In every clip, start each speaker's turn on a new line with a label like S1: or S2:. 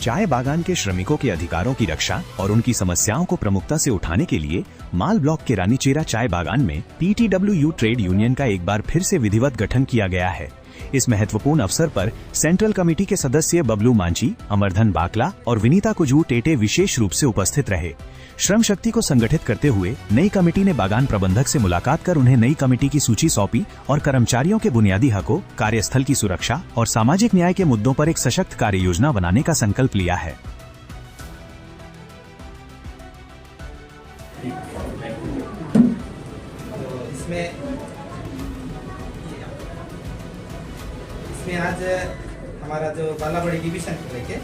S1: चाय बागान के श्रमिकों के अधिकारों की रक्षा और उनकी समस्याओं को प्रमुखता से उठाने के लिए माल ब्लॉक के रानीचेरा चाय बागान में PTWU ट्रेड यूनियन का एक बार फिर से विधिवत गठन किया गया है। इस महत्वपूर्ण अवसर पर सेंट्रल कमेटी के सदस्य बबलू मांझी, अमरधन बाकला और विनीता कुजू टेटे विशेष रूप से उपस्थित रहे। श्रम शक्ति को संगठित करते हुए नई कमेटी ने बागान प्रबंधक से मुलाकात कर उन्हें नई कमेटी की सूची सौंपी और कर्मचारियों के बुनियादी हकों, कार्यस्थल की सुरक्षा और सामाजिक न्याय के मुद्दों पर एक सशक्त कार्य योजना बनाने का संकल्प लिया है।
S2: इसमें आज हमारा जो बालाबड़ी डिवीजन को लेके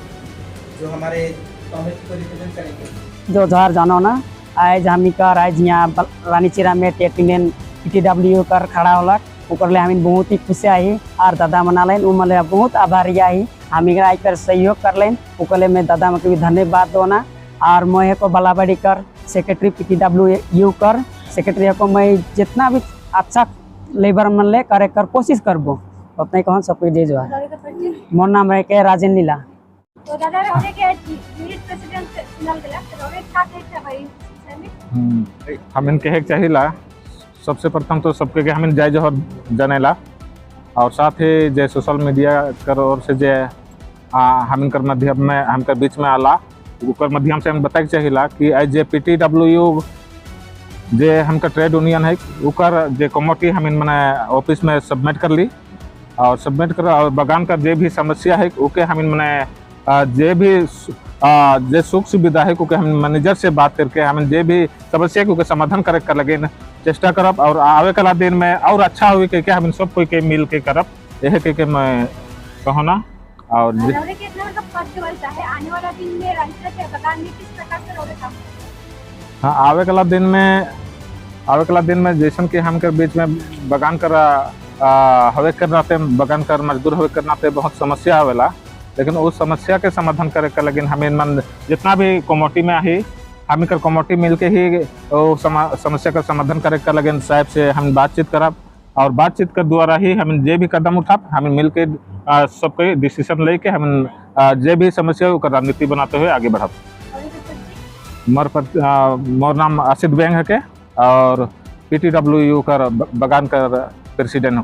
S2: जो हमारे कमेटी को रिप्रेजेंट करेंगे
S3: जो जहर जानो ना आज हमी कर आज यहाँ रानीचेरा में ट्रेड यूनियन PTWU कर खड़ा होला ऊपर ले हमें बहुत ही खुशी आई और दादा मना लें उमले बहुत आभारी आई हमी आज कर सहयोग कर लें ऊपर में दादा में भी धन्यवाद दोना और मैं को बालाबड़ी कर सेक्रेटरी PTWU कर सेक्रेटरी को मैं जितना भी अच्छा लेबर मन ले करे कर कोशिश करबो अपने कौन सब कुछ दे जो है। मोर नाम है के राजेन लीला।
S4: तो दादा रोने के यूनिट प्रेसिडेंट चुनल गेला रोने का है भाई
S5: हम इनके चाहिला सबसे प्रथम तो सबके के हम जाय जो जनेला और साथ ही जे सोशल मीडिया कर ओर से जे हम इनकर माध्यम में हमकर बीच में आला ओकर माध्यम से हम बताए चाहिला कि आज जे PTWU जे हमका ट्रेड यूनियन है ओकर जे कमेटी हम इन मने ऑफिस में सबमिट कर ली और सबमिट कर और बागान का जे भी समस्या है ओके हम इन मने जे भी जे सुख सुविधा है क्योंकि हम मैनेजर से बात करके हम जे भी समस्या के समाधान करे कर लगे चेष्टा करब और आवे कला दिन में और अच्छा हुई के हम सब कोई के मिल के करब यह के मैं कहना और हाँ आवे कला दिन में जैसन कि हम कर बीच में बागान कर हवे करना ते बागान कर मजदूर हवे करना ते बहुत समस्या आवेला लेकिन उस समस्या के समाधान करे के लगिन हमें मन जितना भी कमेटी में आई हम कर कमेटी मिल के ही समस्या का समाधान करे के लगिन साहब से हम बातचीत करब और बातचीत के द्वारा ही हम जे भी कदम उठाब हम मिल के सबके डिसीजन लेके हम जे भी समस्या है रणनीति बनाते हुए आगे बढ़ब। मोर नाम आसिद बेंग है के और PTWU कर बागान कर प्रेसिडेंट हो।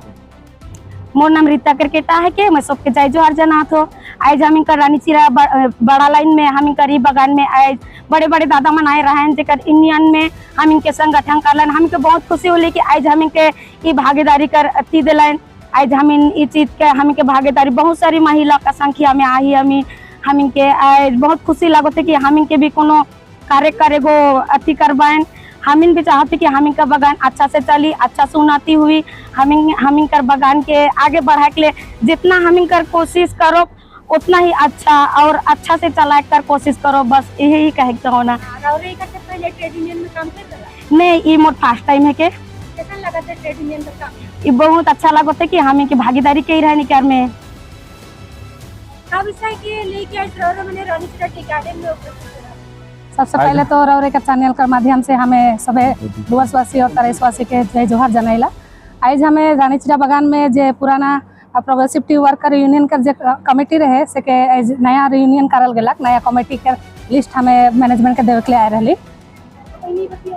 S4: मोर नाम रीता करकेटा है के मैं सबके जाय जो हर जना थो आज हम कर रानीचेरा बड़ा लाइन में हम कर बागान में आज बड़े बड़े दादा मन आए रहन जेकर यूनियन में हम इनके संगठन करलन हमके बहुत खुशी होली कि आज हम इनके ई भागीदारी कर अति दिलन आज हम इन चीज के हम इनके भागीदारी बहुत सारी महिला का संख्या में आई हम इनके आज बहुत खुशी लागत कि हम इनके भी कोनो कार्य करे गो अति करवाएं हम इन भी चाहते कि हम इनका बागान अच्छा से चली अच्छा से उन्नति हुई हम इनकर बागान के आगे बढ़ाए के लिए जितना हम इनकर कोशिश करो उतना ही अच्छा और अच्छा से चलाए कर कोशिश करो बस यही कहे के होना। नहीं ये मोर फर्स्ट टाइम है के कैसा लगा ट्रेड यूनियन का काम ये बहुत अच्छा लगता है कि हम इनकी भागीदारी के ही रहने कर में विषय के लेके
S3: सबसे पहले तो रौरे के चैनल के माध्यम से हमें सभी डुवर्सवासी और तरेसवासी के जय जोहर जनाइला आज हमें रानीचेरा बागान में जे पुराना प्रोग्रेसिव टी वर्कर यूनियन का जे कमेटी रहे से के नया यूनियन करल गेलक नया कमेटी के लिस्ट हमें मैनेजमेंट के देवे के लिए आए रही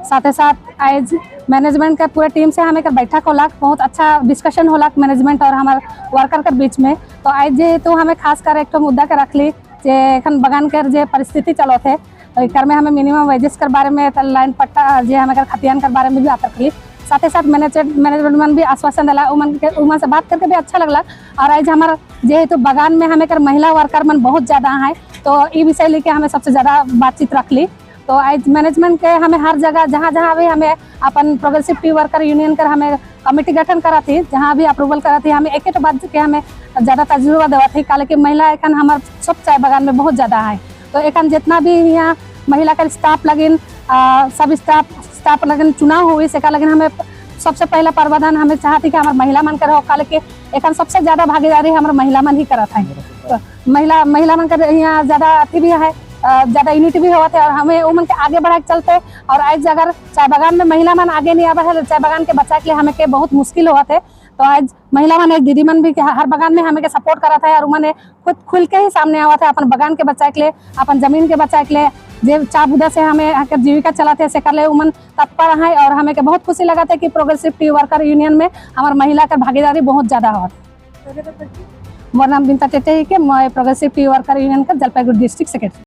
S3: साथ ही साथ आज मैनेजमेंट के पूरे टीम से हमें कर बैठक होलक बहुत अच्छा डिस्कशन होलक मैनेजमेंट और हमारे वर्कर के बीच में तो आज जे तो हमें खास कर एक मुद्दा के रखली जे एखन बागान के जे परिस्थिति चलो थे कर में हमें मिनिमम वेजेस के बारे में लाइन पट्टा जे हमें खतियान के बारे में भी बात रखली साथ ही साथ मैनेजमेंट में भी आश्वासन दिला उमन से बात करके भी अच्छा लगला और आज हमारे जेहेतु बागान में हमें कर महिला वर्कर मन बहुत ज़्यादा है तो ये विषय लेके हमें सबसे ज़्यादा बातचीत रखली तो आज मैनेजमेंट के हमें हर जगह जहाँ भी हमें अपन प्रोग्रेसिव टी वर्कर यूनियन कर हमें कमेटी गठन करा थी जहाँ भी अप्रूवल करा थी हमें एक बात के हमें ज़्यादा तजुर्बा देवा थी काले कि महिला एखन हमारे सब चाय बागान में बहुत ज़्यादा है तो एखन जितना भी यहाँ महिला का स्टाफ लगिन सब स्टाफ लगिन चुनाव हुई से लगिन हमें सबसे पहला प्रावधान हमें चाहती कि हमारे महिला मन कर हो काले के एखन सबसे ज़्यादा भागीदारी हमारे महिला मन ही करत है तो महिला मन कर यहाँ ज़्यादा अथी भी है ज़्यादा यूनिटी भी होते और हमें उमन के आगे बढ़ा के चलते और आज अगर चाय बागान में महिला मन आगे नहीं आवा है चाय बागान के बच्चा के लिए हमें के बहुत मुश्किल होते तो आज महिला मन दीदी मन भी हर बगान में हमें के सपोर्ट करा था और उन्होंने खुद खुल के ही सामने आवा था अपन बगान के बचाए के लिए, अपन जमीन के बचाए के लिए, जे चा बुदा से हमें जीविका चलाते से कर ले उमन तत्पर है। और हमें के बहुत खुशी लगा था कि प्रोग्रेसिव टी वर्कर यूनियन में हमारे महिला का भागीदारी बहुत ज्यादा हो। मोर नाम बिंता टेटे ही के, मैं प्रोग्रेसिव टी वर्कर यूनियन का जलपाईगुड़ी डिस्ट्रिक्ट सेक्रेटरी।